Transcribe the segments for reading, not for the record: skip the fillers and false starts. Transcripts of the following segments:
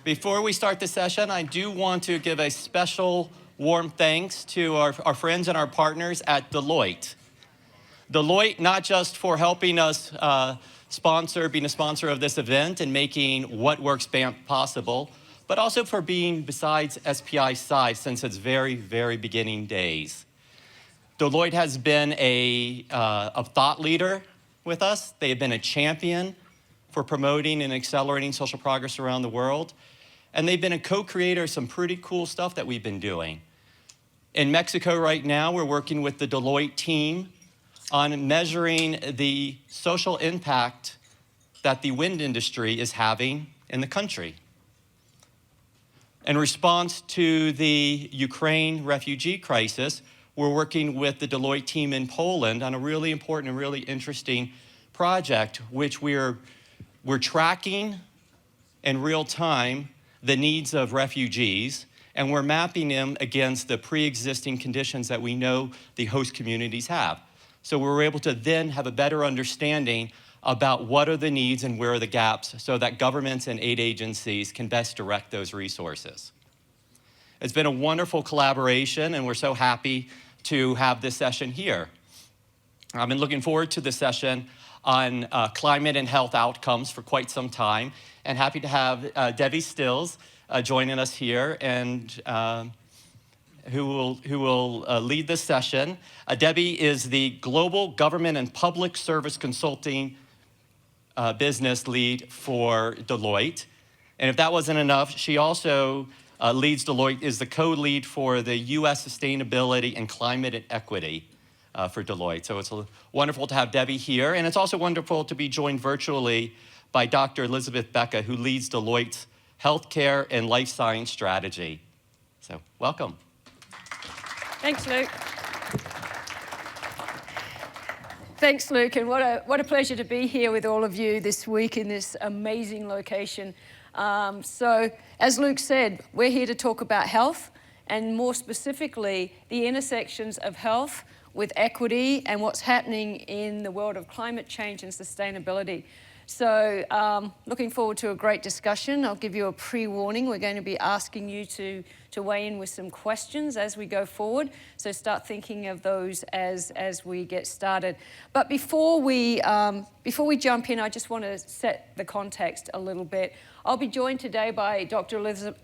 Before we start the session, I do want to give a special warm thanks to our friends and our partners at Deloitte. Deloitte, not just for helping us being a sponsor of this event and making What Works Banff possible, but also for being besides SPI's side since its very, very beginning days. Deloitte has been a thought leader with us. They have been a champion for promoting and accelerating social progress around the world. And they've been a co-creator of some pretty cool stuff that we've been doing. In Mexico right now, we're working with the Deloitte team on measuring the social impact that the wind industry is having in the country. In response to the Ukraine refugee crisis, we're working with the Deloitte team in Poland on a really important and really interesting project, which we're tracking in real time the needs of refugees, and we're mapping them against the pre-existing conditions that we know the host communities have. So we're able to then have a better understanding about what are the needs and where are the gaps so that governments and aid agencies can best direct those resources. It's been a wonderful collaboration, and we're so happy to have this session here. I've been looking forward to this session on climate and health outcomes for quite some time, and happy to have Debbie Sills joining us here, and who will lead this session. Debbie is the Global Government and Public Service Consulting business lead for Deloitte. And if that wasn't enough, she also leads Deloitte, is the co-lead for the U.S. Sustainability and Climate and Equity for Deloitte. So it's wonderful to have Debbie here. And it's also wonderful to be joined virtually by Dr. Elizabeth Baca, who leads Deloitte's Healthcare and Life Science Strategy. So welcome. Thanks, Luke. Thanks, Luke, and what a pleasure to be here with all of you this week in this amazing location. So, as Luke said, we're here to talk about health, and more specifically, the intersections of health with equity and what's happening in the world of climate change and sustainability. So, looking forward to a great discussion. I'll give you a pre-warning. We're going to be asking you to weigh in with some questions as we go forward. So start thinking of those as we get started. But before we jump in, I just want to set the context a little bit. I'll be joined today by Dr.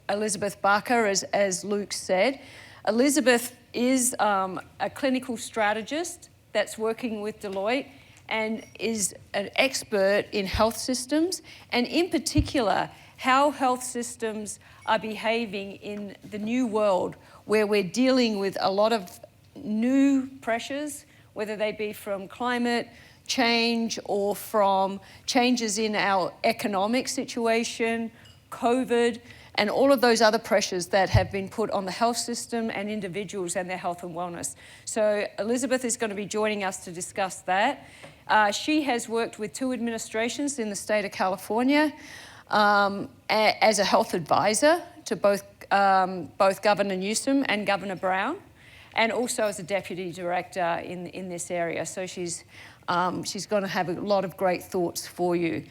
Elizabeth Baca, as Luke said. Elizabeth is a clinical strategist that's working with Deloitte and is an expert in health systems, and in particular, how health systems are behaving in the new world where we're dealing with a lot of new pressures, whether they be from climate change or from changes in our economic situation, COVID, and all of those other pressures that have been put on the health system and individuals and their health and wellness. So Elizabeth is going to be joining us to discuss that. She has worked with 2 administrations in the state of California as a health advisor to both Governor Newsom and Governor Brown, and also as a deputy director in this area. So she's going to have a lot of great thoughts for you.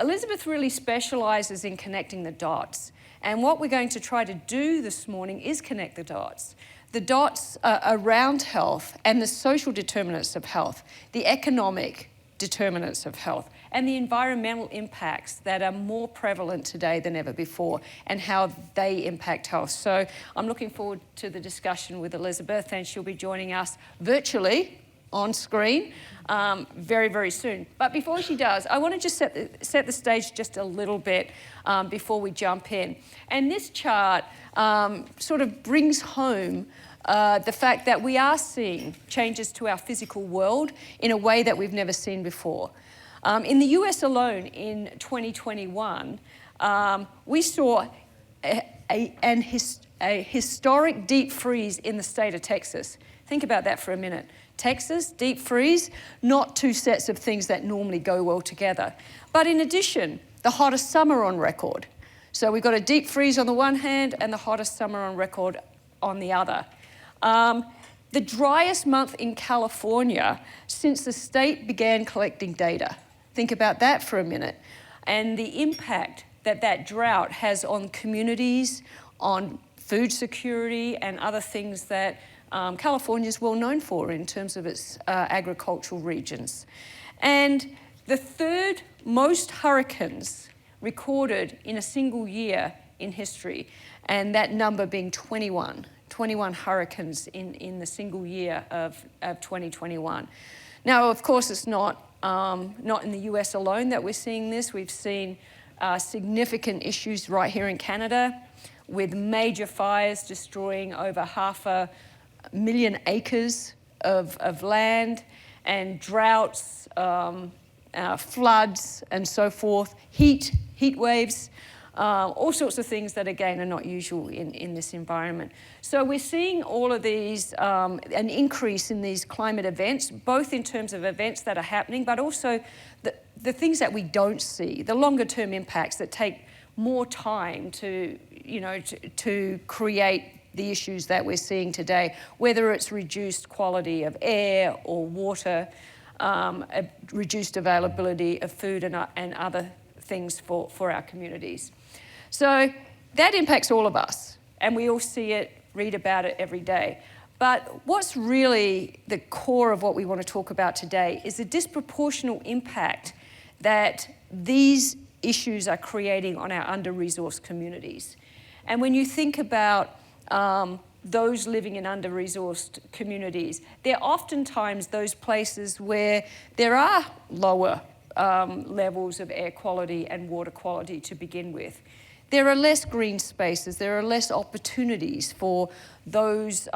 Elizabeth really specializes in connecting the dots. And what we're going to try to do this morning is connect the dots. The dots around health and the social determinants of health, the economic determinants of health, and the environmental impacts that are more prevalent today than ever before, and how they impact health. So I'm looking forward to the discussion with Elizabeth, and she'll be joining us virtually on screen very, very soon. But before she does, I want to just set the stage just a little bit before we jump in. And this chart sort of brings home the fact that we are seeing changes to our physical world in a way that we've never seen before. In the US alone in 2021, we saw a historic deep freeze in the state of Texas. Think about that for a minute. Texas, deep freeze, not 2 sets of things that normally go well together. But in addition, the hottest summer on record. So we've got a deep freeze on the one hand and the hottest summer on record on the other. The driest month in California since the state began collecting data. Think about that for a minute. And the impact that drought has on communities, on food security, and other things that California is well known for in terms of its agricultural regions. And the third most hurricanes recorded in a single year in history, and that number being 21 hurricanes in the single year of 2021. Now, of course, it's not in the US alone that we're seeing this. We've seen significant issues right here in Canada, with major fires destroying over 500,000 acres of land, and droughts, floods, and so forth, heat waves, all sorts of things that, again, are not usual in this environment. So we're seeing all of these, an increase in these climate events, both in terms of events that are happening, but also the things that we don't see, the longer term impacts that take more time to create the issues that we're seeing today, whether it's reduced quality of air or water, reduced availability of food and other things for our communities. So that impacts all of us, and we all see it, read about it every day. But what's really the core of what we want to talk about today is the disproportionate impact that these issues are creating on our under-resourced communities. And when you think about those living in under-resourced communities, they're oftentimes those places where there are lower levels of air quality and water quality to begin with. There are less green spaces, there are less opportunities for those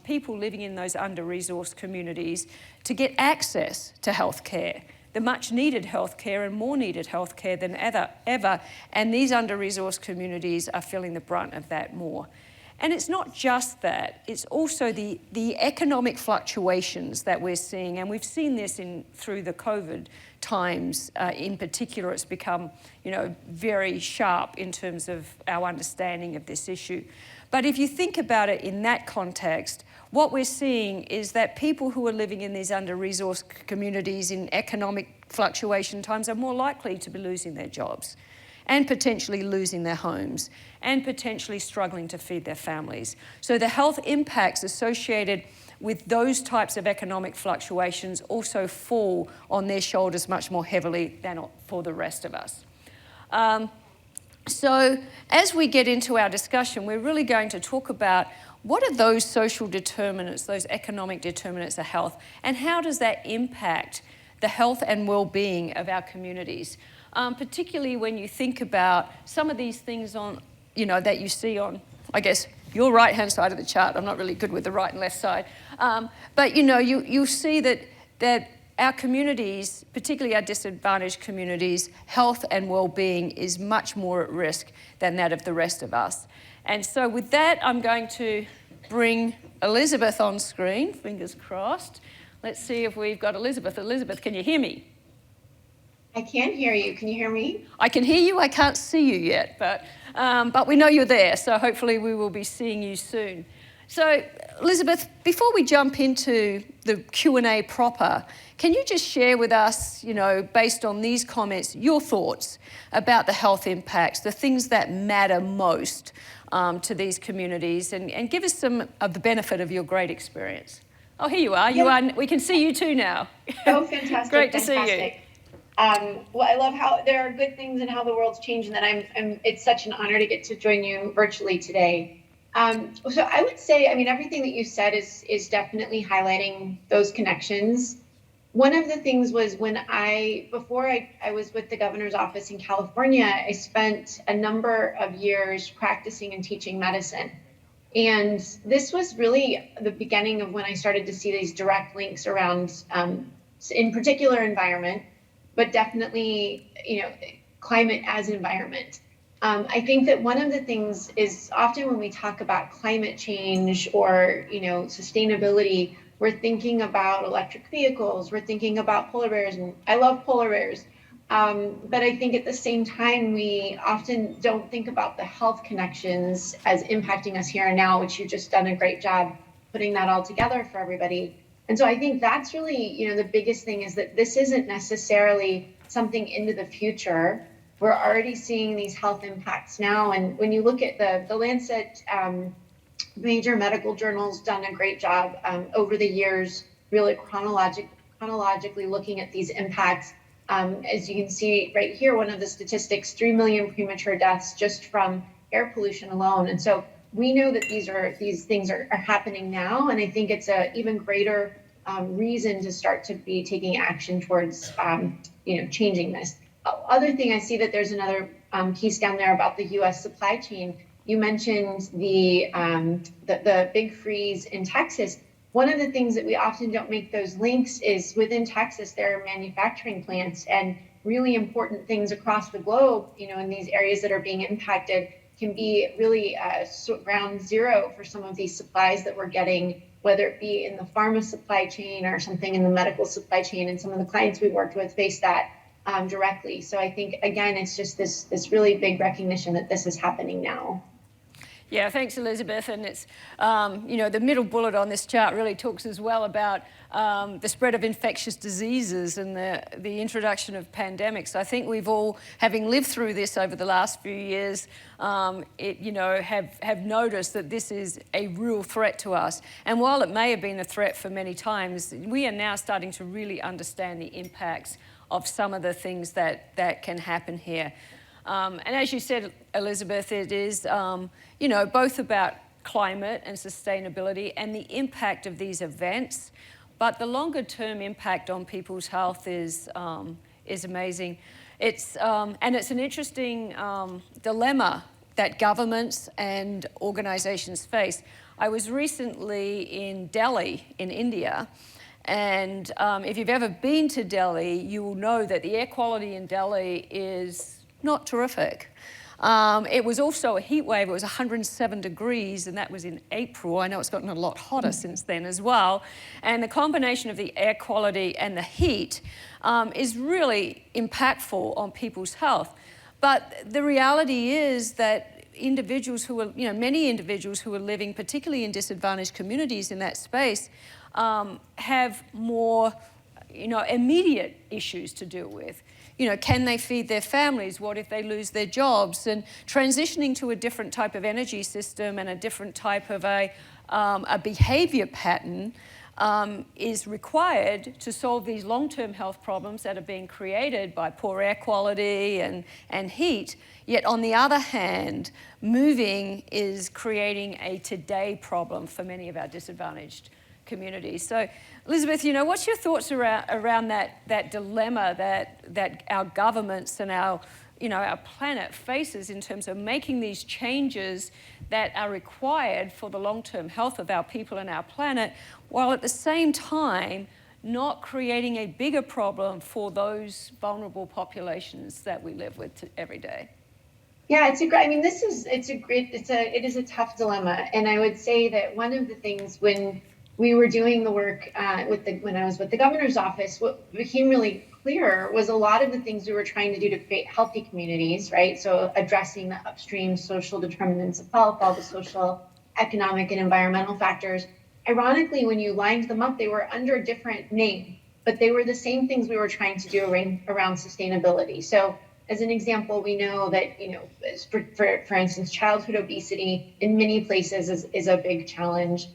people living in those under-resourced communities to get access to healthcare, the much needed healthcare and more needed healthcare than ever, and these under-resourced communities are feeling the brunt of that more. And it's not just that, it's also the economic fluctuations that we're seeing, and we've seen this through the COVID times. In particular, it's become very sharp in terms of our understanding of this issue. But if you think about it in that context, what we're seeing is that people who are living in these under-resourced communities in economic fluctuation times are more likely to be losing their jobs, and potentially losing their homes, and potentially struggling to feed their families. So the health impacts associated with those types of economic fluctuations also fall on their shoulders much more heavily than for the rest of us. So as we get into our discussion, we're really going to talk about what are those social determinants, those economic determinants of health, and how does that impact the health and well-being of our communities? Particularly when you think about some of these things that you see on, I guess, your right-hand side of the chart. I'm not really good with the right and left side. But you see that our communities, particularly our disadvantaged communities, health and well-being is much more at risk than that of the rest of us. And so with that, I'm going to bring Elizabeth on screen, fingers crossed. Let's see if we've got Elizabeth. Elizabeth, can you hear me? I can hear you. Can you hear me? I can hear you. I can't see you yet, but we know you're there, so hopefully we will be seeing you soon. So, Elizabeth, before we jump into the Q&A proper, can you just share with us, based on these comments, your thoughts about the health impacts, the things that matter most to these communities, and give us some of the benefit of your great experience? Oh, here you are. Yeah. We can see you too now. Oh, fantastic. Great to see you. Well, I love how there are good things and how the world's changing, that it's such an honor to get to join you virtually today. So I would say, everything that you said is definitely highlighting those connections. One of the things was before I was with the governor's office in California, I spent a number of years practicing and teaching medicine. And this was really the beginning of when I started to see these direct links around, in particular, environment, but definitely, climate as environment. I think that one of the things is often when we talk about climate change or, sustainability, we're thinking about electric vehicles, we're thinking about polar bears, and I love polar bears. But I think at the same time, we often don't think about the health connections as impacting us here and now, which you've just done a great job putting that all together for everybody. And so I think that's really, the biggest thing is that this isn't necessarily something into the future. we're already seeing these health impacts now. And when you look at the Lancet, major medical journals done a great job over the years, really chronologically looking at these impacts. As you can see right here, one of the statistics, 3 million premature deaths just from air pollution alone. And so we know that these things are happening now. And I think it's an even greater reason to start to be taking action towards changing this. Other thing, I see that there's another piece down there about the U.S. supply chain. You mentioned the big freeze in Texas. One of the things that we often don't make those links is within Texas, there are manufacturing plants and really important things across the globe, in these areas that are being impacted can be really ground zero for some of these supplies that we're getting, whether it be in the pharma supply chain or something in the medical supply chain. And some of the clients we worked with face that directly. So I think, again, it's just this really big recognition that this is happening now. Yeah, thanks, Elizabeth. And it's, the middle bullet on this chart really talks as well about the spread of infectious diseases and the introduction of pandemics. I think we've all, having lived through this over the last few years, have noticed that this is a real threat to us. And while it may have been a threat for many times, we are now starting to really understand the impacts of some of the things that can happen here. And as you said, Elizabeth, it is, both about climate and sustainability and the impact of these events, but the longer term impact on people's health is amazing. It's an interesting dilemma that governments and organizations face. I was recently in Delhi in India, and if you've ever been to Delhi, you will know that the air quality in Delhi is not terrific. It was also a heat wave. It was 107 degrees, and that was in April. I know it's gotten a lot hotter since then as well. And the combination of the air quality and the heat is really impactful on people's health. But the reality is that individuals who are, many individuals who are living, particularly in disadvantaged communities in that space, have more, immediate issues to deal with. Can they feed their families? What if they lose their jobs? And transitioning to a different type of energy system and a different type of a behavior pattern is required to solve these long-term health problems that are being created by poor air quality and heat. Yet on the other hand, moving is creating a today problem for many of our disadvantaged communities. So, Elizabeth, what's your thoughts around that dilemma that our governments and our planet faces in terms of making these changes that are required for the long-term health of our people and our planet, while at the same time not creating a bigger problem for those vulnerable populations that we live with every day? Yeah, it is a tough dilemma. And I would say that one of the things when we were doing the work when I was with the governor's office, what became really clear was a lot of the things we were trying to do to create healthy communities, right? So addressing the upstream social determinants of health, all the social, economic, and environmental factors. Ironically, when you lined them up, they were under a different name, but they were the same things we were trying to do around sustainability. So as an example, we know that, for instance, childhood obesity in many places is a big challenge.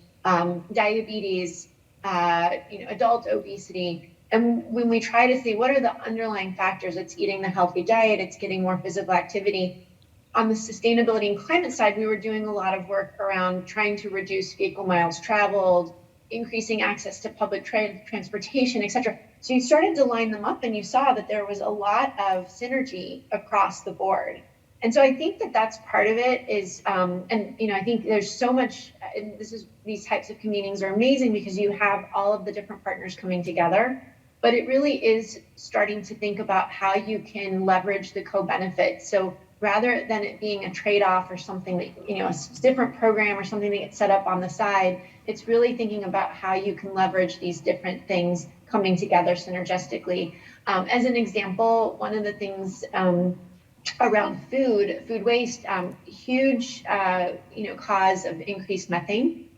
Diabetes, adult obesity. And when we try to see what are the underlying factors, it's eating the healthy diet, it's getting more physical activity. On the sustainability and climate side, we were doing a lot of work around trying to reduce vehicle miles traveled, increasing access to public transportation, et cetera. So you started to line them up and you saw that there was a lot of synergy across the board. And so I think that that's part of it is, I think there's so much, and these types of meetings are amazing because you have all of the different partners coming together, but it really is starting to think about how you can leverage the co-benefit. So rather than it being a trade-off or something that, a different program or something that gets set up on the side, it's really thinking about how you can leverage these different things coming together synergistically. As an example, one of the things, around food waste, huge, cause of increased methane.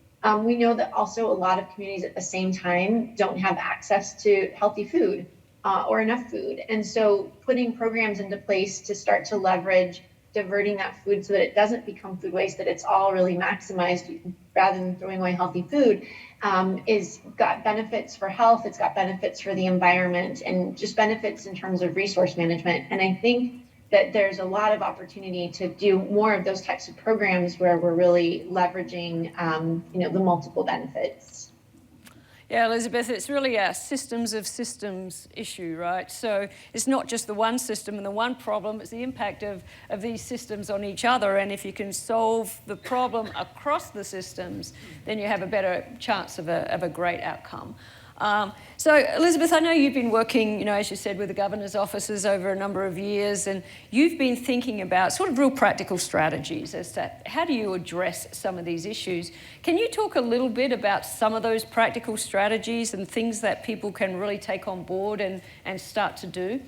We know that also a lot of communities at the same time don't have access to healthy food. or enough food. And so putting programs into place to start to leverage diverting that food so that it doesn't become food waste, that it's all really maximized rather than throwing away healthy food, is got benefits for health, it's got benefits for the environment, and just benefits in terms of resource management. And I think that there's a lot of opportunity to do more of those types of programs where we're really leveraging, the multiple benefits. Yeah, Elizabeth, it's really a systems of systems issue, right? So it's not just the one system and the one problem, it's the impact of these systems on each other. And if you can solve the problem across the systems, then you have a better chance of a great outcome. So Elizabeth, I know you've been working, as you said, with the governor's offices over a number of years, and you've been thinking about sort of real practical strategies as to how do you address some of these issues. Can you talk a little bit about some of those practical strategies and things that people can really take on board and start to do?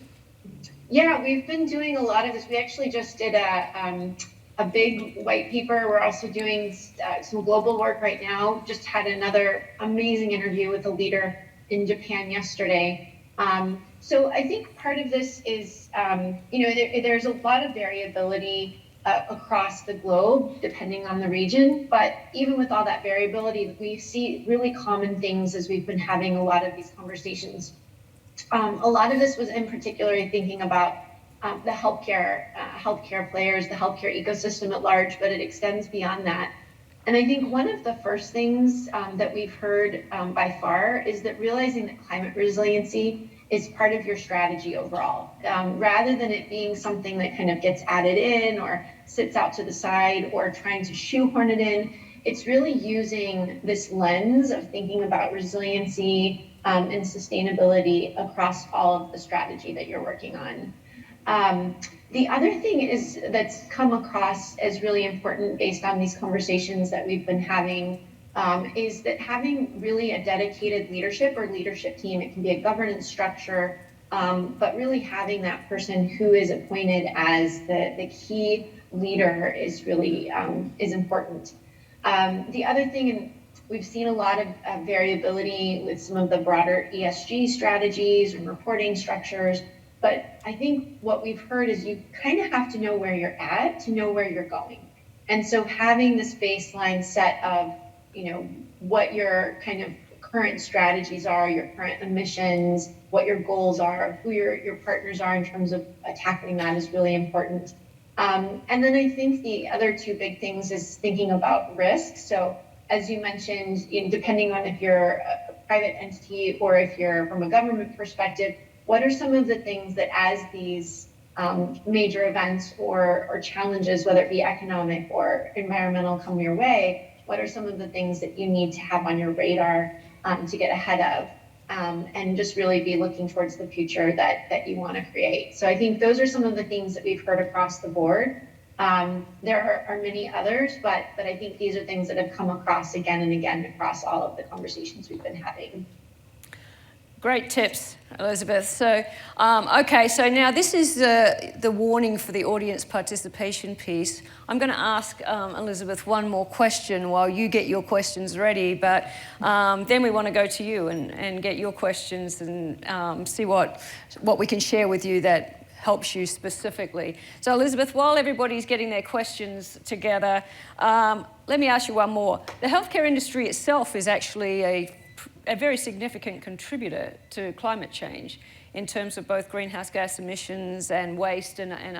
Yeah, we've been doing a lot of this. We actually just did a big white paper. We're also doing some global work right now. Just had another amazing interview with a leader in Japan yesterday. So I think part of this is, there's a lot of variability across the globe, depending on the region. But even with all that variability, we see really common things as we've been having a lot of these conversations. A lot of this was in particular thinking about the healthcare players, the healthcare ecosystem at large, but it extends beyond that. And I think one of the first things that we've heard by far is that realizing that climate resiliency is part of your strategy overall, rather than it being something that kind of gets added in or sits out to the side or trying to shoehorn it in. It's really using this lens of thinking about resiliency and sustainability across all of the strategy that you're working on. The other thing that's come across as really important based on these conversations that we've been having is that having really a dedicated leadership or leadership team, it can be a governance structure, but really having that person who is appointed as the key leader is really is important. The other thing, and we've seen a lot of variability with some of the broader ESG strategies and reporting structures. But I think what we've heard is you kind of have to know where you're at to know where you're going. And so having this baseline set of, what your kind of current strategies are, your current emissions, what your goals are, who your partners are in terms of tackling that is really important. And then I think the other two big things is thinking about risk. So as you mentioned, depending on if you're a private entity or if you're from a government perspective, what are some of the things that as these major events or challenges, whether it be economic or environmental, come your way, what are some of the things that you need to have on your radar to get ahead of and just really be looking towards the future that you want to create? So I think those are some of the things that we've heard across the board. There are many others, but I think these are things that have come across again and again across all of the conversations we've been having. Great tips, Elizabeth. So, okay, so now this is the warning for the audience participation piece. I'm going to ask Elizabeth one more question while you get your questions ready, but then we want to go to you and get your questions and see what we can share with you that helps you specifically. So Elizabeth, while everybody's getting their questions together, let me ask you one more. The healthcare industry itself is actually a very significant contributor to climate change in terms of both greenhouse gas emissions and waste and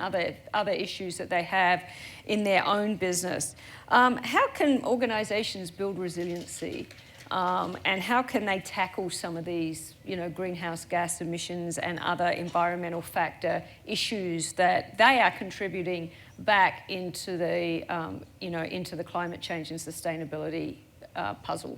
other issues that they have in their own business. How can organizations build resiliency and how can they tackle some of these, greenhouse gas emissions and other environmental factor issues that they are contributing back into the, into the climate change and sustainability puzzle?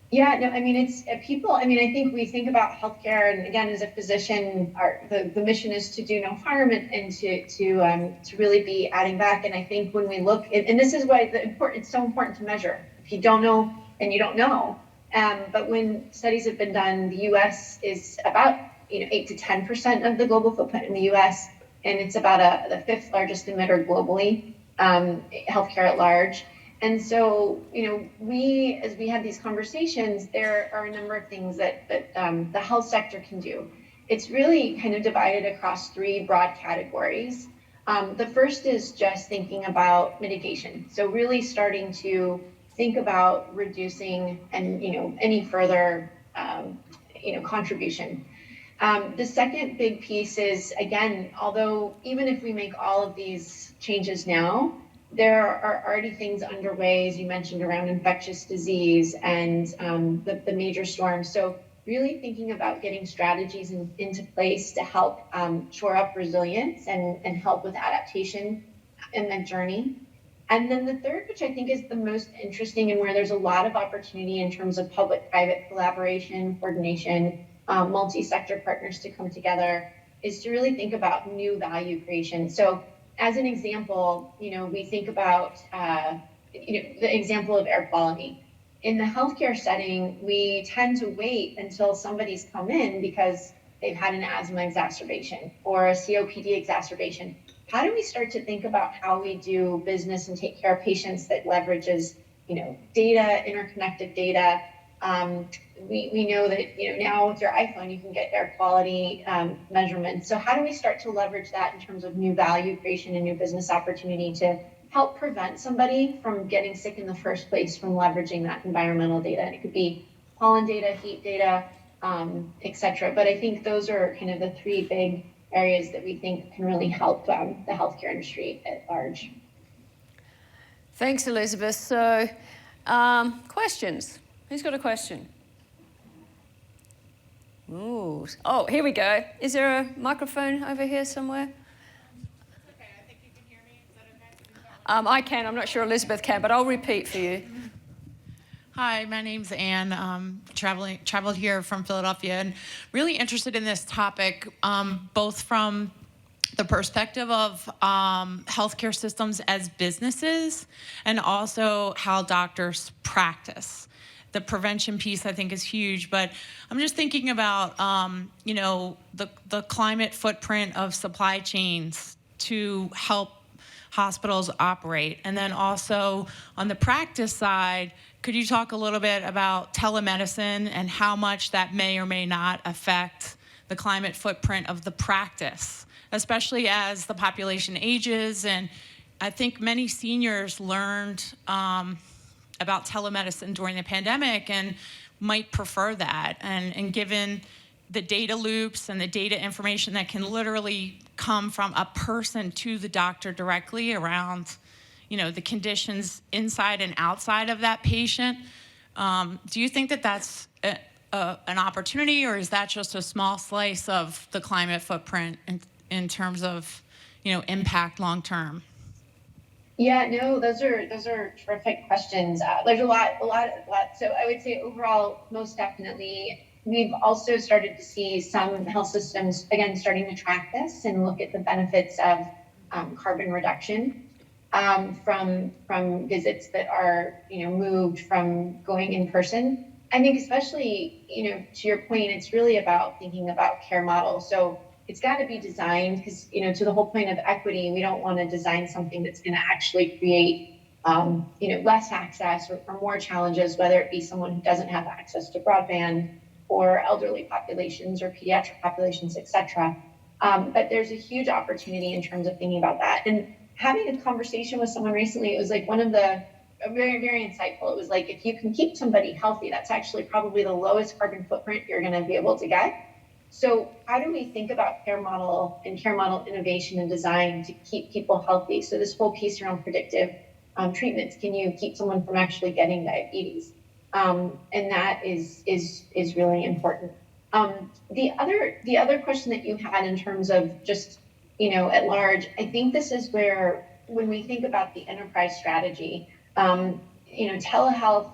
Yeah, no, I mean, it's people, I think we think about healthcare, and again, as a physician, the mission is to do no harm and to really be adding back. And I think when we look, and this is why it's so important to measure. If you don't know, then you don't know. But when studies have been done, the U.S. is about 8 to 10% of the global footprint in the U.S., and it's about the fifth largest emitter globally, healthcare at large. And so, as we have these conversations, there are a number of things that the health sector can do. it's really kind of divided across three broad categories. The first is just thinking about mitigation. So really starting to think about reducing and any further contribution. The second big piece is, again, although even if we make all of these changes now, there are already things underway, as you mentioned, around infectious disease and the major storms. So really thinking about getting strategies into place to help shore up resilience and help with adaptation in the journey. And then the third, which I think is the most interesting and where there's a lot of opportunity in terms of public-private collaboration, coordination, multi-sector partners to come together, is to really think about new value creation. So as an example, we think about the example of air quality. In the healthcare setting, we tend to wait until somebody's come in because they've had an asthma exacerbation or a COPD exacerbation. How do we start to think about how we do business and take care of patients that leverages, data, interconnected data? We know that now with your iPhone you can get air quality measurements. So how do we start to leverage that in terms of new value creation and new business opportunity to help prevent somebody from getting sick in the first place from leveraging that environmental data? And it could be pollen data, heat data, et cetera. But I think those are kind of the three big areas that we think can really help the healthcare industry at large. Thanks, Elizabeth. So, questions? Who's got a question? Ooh. Oh, here we go. Is there a microphone over here somewhere? It's okay. I think you can hear me. Is that okay? I can. I'm not sure Elizabeth can, but I'll repeat for you. Hi, my name's Anne. Traveled here from Philadelphia, and really interested in this topic, both from the perspective of healthcare systems as businesses, and also how doctors practice. The prevention piece, I think, is huge, but I'm just thinking about, the climate footprint of supply chains to help hospitals operate. And then also on the practice side, could you talk a little bit about telemedicine and how much that may or may not affect the climate footprint of the practice, especially as the population ages? And I think many seniors learned about telemedicine during the pandemic and might prefer that. And given the data loops and the data information that can literally come from a person to the doctor directly around, the conditions inside and outside of that patient, do you think that that's an opportunity, or is that just a small slice of the climate footprint in terms of, impact long term? Yeah, no, those are terrific questions. There's a lot. So I would say overall, most definitely. We've also started to see some health systems, again, starting to track this and look at the benefits of carbon reduction from visits that are, moved from going in person. I think especially, to your point, it's really about thinking about care models. So it's got to be designed because, to the whole point of equity, we don't want to design something that's going to actually create, less access or more challenges, whether it be someone who doesn't have access to broadband or elderly populations or pediatric populations, et cetera. But there's a huge opportunity in terms of thinking about that. And having a conversation with someone recently, it was like very, very insightful. It was like, if you can keep somebody healthy, that's actually probably the lowest carbon footprint you're going to be able to get. So how do we think about care model innovation and design to keep people healthy? So this whole piece around predictive treatments, can you keep someone from actually getting diabetes? And that is really important. The other question that you had in terms of just, at large, I think this is where, when we think about the enterprise strategy, telehealth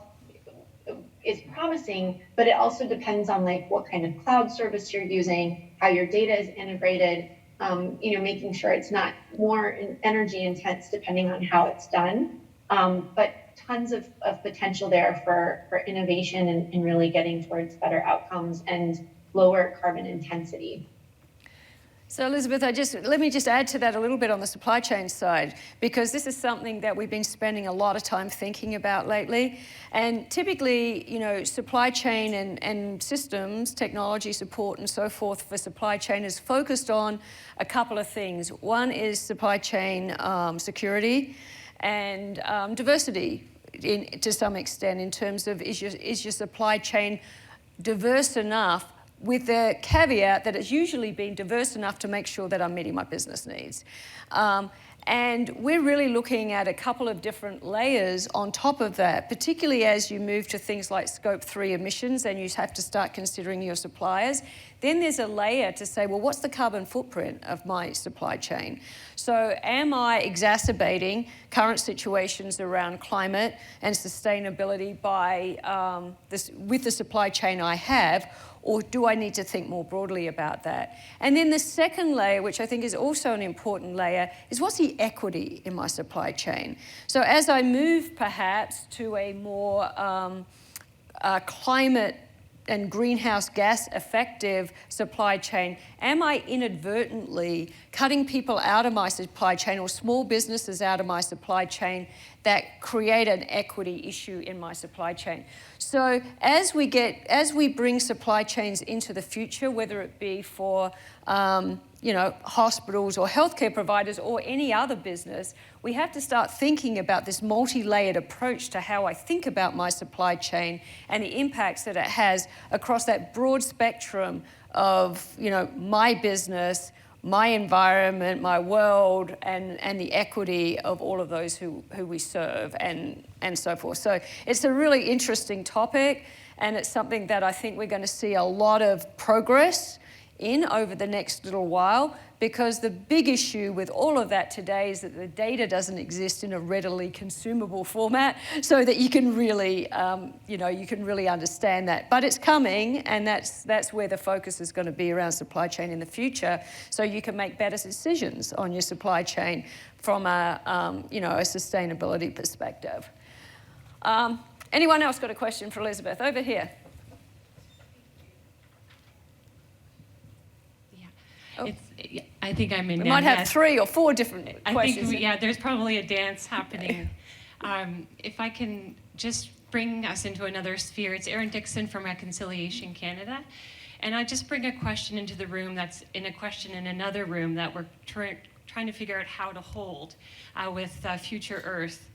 is promising, but it also depends on what kind of cloud service you're using, how your data is integrated, making sure it's not more energy intense depending on how it's done. But tons of potential there for innovation and really getting towards better outcomes and lower carbon intensity. So Elizabeth, let me just add to that a little bit on the supply chain side, because this is something that we've been spending a lot of time thinking about lately. And typically, supply chain and systems, technology support and so forth for supply chain is focused on a couple of things. One is supply chain security and diversity to some extent, in terms of is your supply chain diverse enough, with the caveat that it's usually been diverse enough to make sure that I'm meeting my business needs. And we're really looking at a couple of different layers on top of that, particularly as you move to things like Scope 3 emissions and you have to start considering your suppliers. Then there's a layer to say, well, what's the carbon footprint of my supply chain? So am I exacerbating current situations around climate and sustainability with the supply chain I have? Or do I need to think more broadly about that? And then the second layer, which I think is also an important layer, is what's the equity in my supply chain? So as I move perhaps to a more climate and greenhouse gas effective supply chain, am I inadvertently cutting people out of my supply chain or small businesses out of my supply chain that create an equity issue in my supply chain? So as we bring supply chains into the future, whether it be for hospitals or healthcare providers or any other business, we have to start thinking about this multi-layered approach to how I think about my supply chain and the impacts that it has across that broad spectrum of my business, my environment, my world, and the equity of all of those who we serve and so forth. So it's a really interesting topic, and it's something that I think we're going to see a lot of progress in over the next little while, because the big issue with all of that today is that the data doesn't exist in a readily consumable format so that you can really, understand that. But it's coming, and that's where the focus is going to be around supply chain in the future, so you can make better decisions on your supply chain from a sustainability perspective. Anyone else got a question for Elizabeth? Over here. Oh. I think I'm in. We might have 3 or 4 different questions. I think, there's probably a dance happening. If I can just bring us into another sphere, it's Erin Dixon from Reconciliation Canada. And I just bring a question into the room that's in a question in another room that we're trying to figure out how to hold with Future Earth.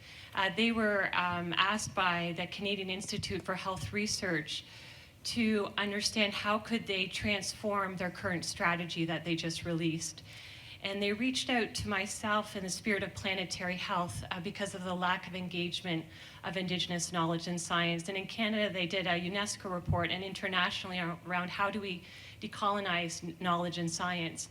They were asked by the Canadian Institute for Health Research to understand how could they transform their current strategy that they just released. And they reached out to myself in the spirit of planetary health because of the lack of engagement of Indigenous knowledge and science. And in Canada, they did a UNESCO report, and internationally around how do we decolonize knowledge and science.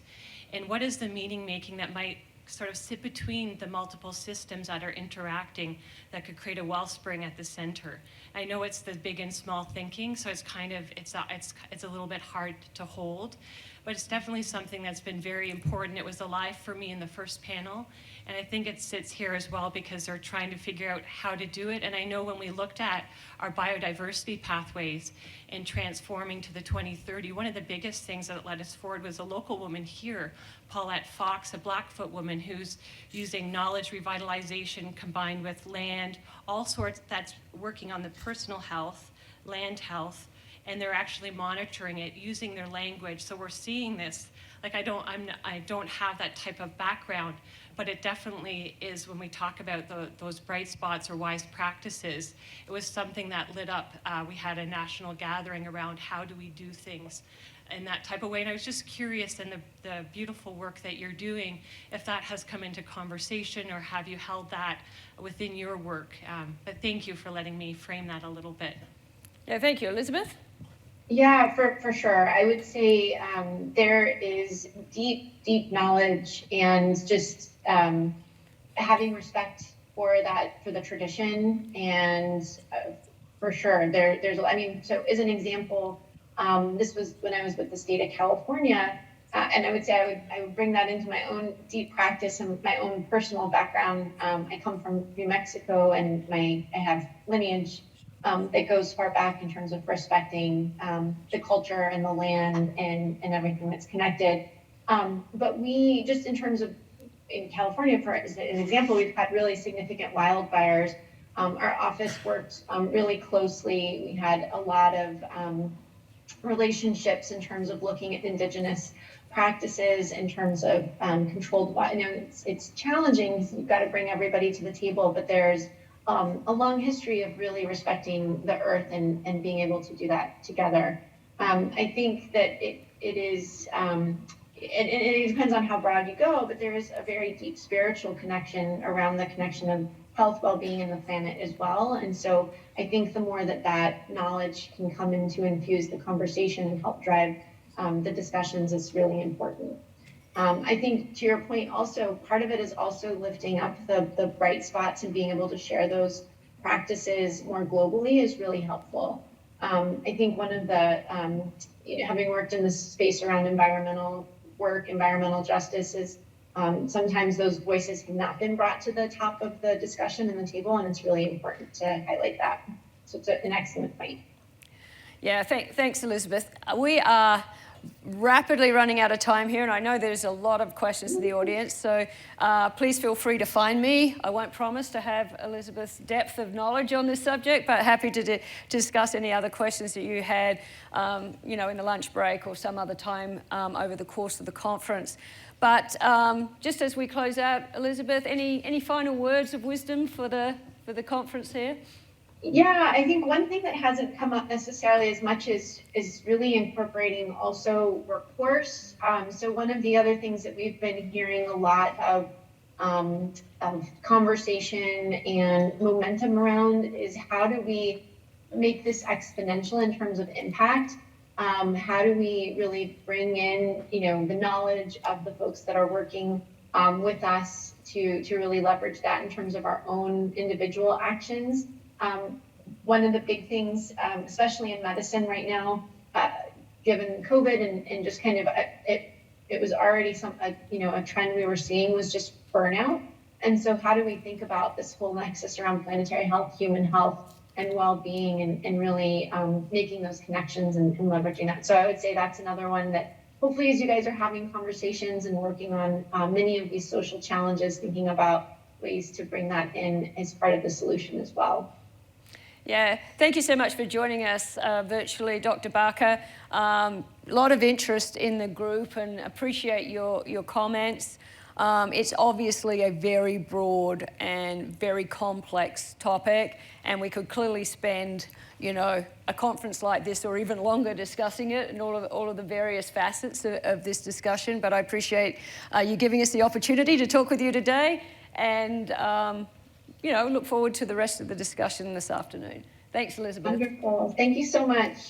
And what is the meaning making that might sort of sit between the multiple systems that are interacting that could create a wellspring at the center. I know it's the big and small thinking, so it's a little bit hard to hold, but it's definitely something that's been very important. It was alive for me in the first panel, and I think it sits here as well because they're trying to figure out how to do it. And I know when we looked at our biodiversity pathways and transforming to the 2030, one of the biggest things that led us forward was a local woman here, Paulette Fox, a Blackfoot woman who's using knowledge revitalization combined with land, all sorts, that's working on the personal health, land health, and they're actually monitoring it using their language. So we're seeing this. Like I don't have that type of background, but it definitely is when we talk about those bright spots or wise practices. It was something that lit up. We had a national gathering around how do we do things in that type of way. And I was just curious in the beautiful work that you're doing, if that has come into conversation or have you held that within your work? But thank you for letting me frame that a little bit. Yeah, thank you. Elizabeth? Yeah, for sure. I would say there is deep knowledge and just having respect for the tradition, and for sure there's so as an example, this was when I was with the state of California, and I would say I would bring that into my own deep practice and my own personal background. I come from New Mexico, and I have lineage that goes far back in terms of respecting the culture and the land and everything that's connected. But we, just in terms of in California, for as an example, we've had really significant wildfires. Our office worked really closely. We had a lot of relationships in terms of looking at indigenous practices, in terms of controlled water. You know, it's challenging because you've got to bring everybody to the table, but there's a long history of really respecting the earth and being able to do that together. I think that it is, it depends on how broad you go, but there is a very deep spiritual connection around the connection of health, well-being, and the planet as well. And so I think the more that knowledge can come in to infuse the conversation and help drive the discussions is really important. I think to your point also, part of it is also lifting up the bright spots and being able to share those practices more globally is really helpful. I think one of the, having worked in this space around environmental work, environmental justice, is sometimes those voices have not been brought to the top of the discussion and the table, and it's really important to highlight that. So it's an excellent point. Yeah, thanks, Elizabeth. We are rapidly running out of time here, and I know there's a lot of questions to the audience, so please feel free to find me. I won't promise to have Elizabeth's depth of knowledge on this subject, but happy to discuss any other questions that you had, in the lunch break or some other time over the course of the conference. But just as we close out, Elizabeth, any final words of wisdom for the conference here? Yeah, I think one thing that hasn't come up necessarily as much is really incorporating also workforce. So one of the other things that we've been hearing a lot of conversation and momentum around is how do we make this exponential in terms of impact? How do we really bring in, the knowledge of the folks that are working with us to really leverage that in terms of our own individual actions? One of the big things, especially in medicine right now, given COVID and just kind of it was already a trend we were seeing was just burnout. And so how do we think about this whole nexus around planetary health, human health, and well-being, and really making those connections and leveraging that? So I would say that's another one that hopefully as you guys are having conversations and working on many of these social challenges, thinking about ways to bring that in as part of the solution as well. Yeah, thank you so much for joining us virtually, Dr. Baca. A lot of interest in the group and appreciate your comments. It's obviously a very broad and very complex topic, and we could clearly spend, a conference like this or even longer discussing it and all of the various facets of this discussion. But I appreciate you giving us the opportunity to talk with you today, and look forward to the rest of the discussion this afternoon. Thanks, Elizabeth. Wonderful. Thank you so much.